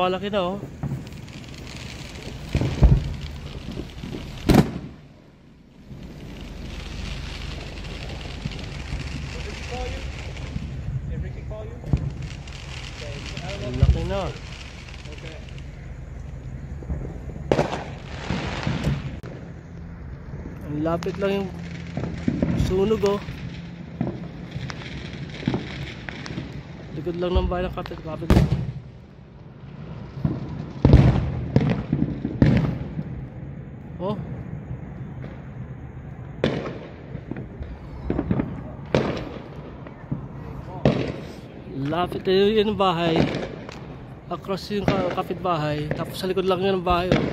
lumalaki na oh. Ang laki na. Ang lapit lang yung sunog oh. Likod lang ng bahay ng kapit lang. Oh. Lapit na yun yung bahay. Across yung kapitbahay. Tapos sa likod lang yun ng bahay oh.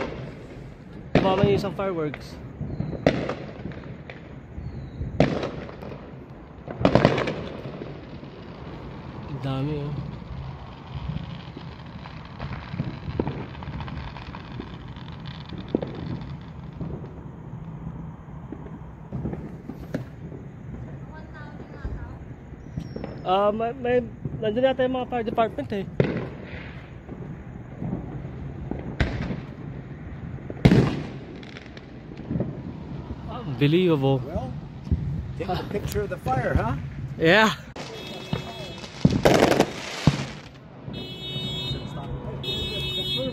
Tumama yung isang fireworks. Ang dami oh. Nandun natin yung mga fire department eh. Unbelievable. Well, take a picture of the fire, huh? Yeah.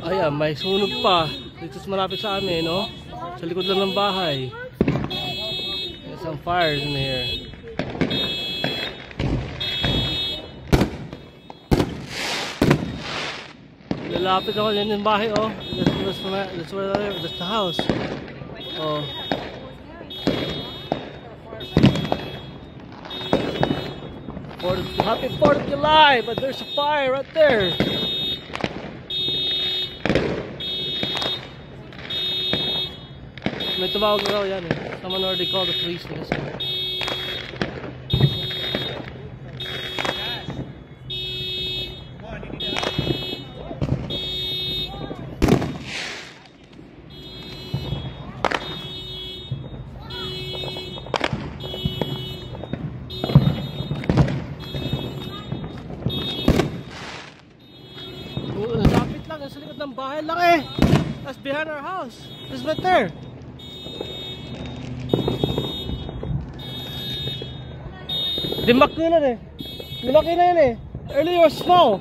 Ayan, may sunog pa. Dito malapit sa amin, no? Sa likod lang ng bahay. There's some fires in here. Lalapit ako yan yung bahay, oh. That's the house. Oh. Happy 4th of July, but there's a fire right there. May tumawag na raw yan eh. Someone already called the police for this one. Lapit lang, sa likod ng bahay lang eh. That's behind our house. It's right there. Lumaki na eh. Lumaki na yun eh. Earlier was small.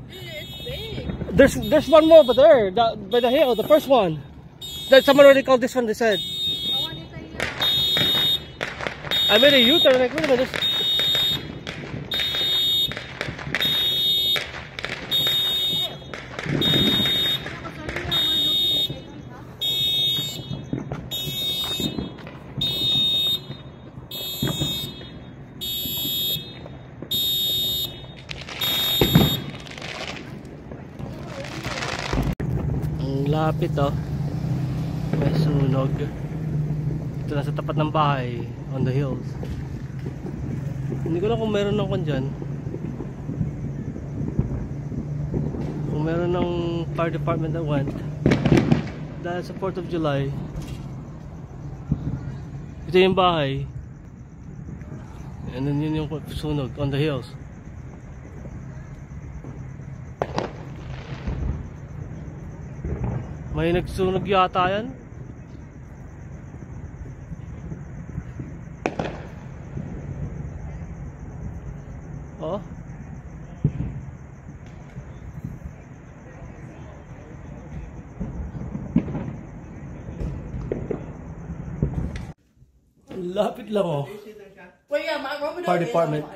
It's big. There's one more over there, by the hill, the first one. That someone already called this one, they said. I made a U-turn, like, wait a minute. Lapit oh. May sunog. Ito na sa tapat ng bahay on the hills. Hindi ko lang kung meron ng dyan. Kung meron ng fire department that went. Dahil sa 4th of July. Ito yung bahay. And then yun yung sunog on the hills. May nagsunog yata yan. Oh. Lapit lang oh. Well, yeah, my Robin Fire department.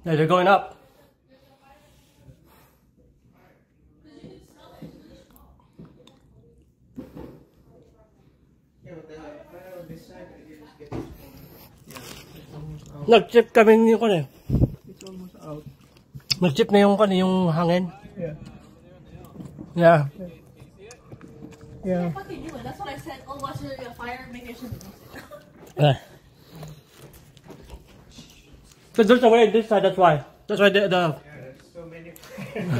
Yeah, they're going up. Nag-chip kami yung kan eh. It's almost out. Nag-chip na yung kan yung hangin. Yeah. Yeah. Yeah. What you doing? That's what I said. Oh, watch the fire. Maybe I shouldn't. Because there's a way this side, that's why. That's why the Yeah, there's so many. Jun,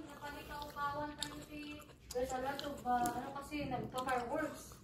nakalikaw-kawan tayo si... There's a lot of, ano kasi, nagpa-fireworks.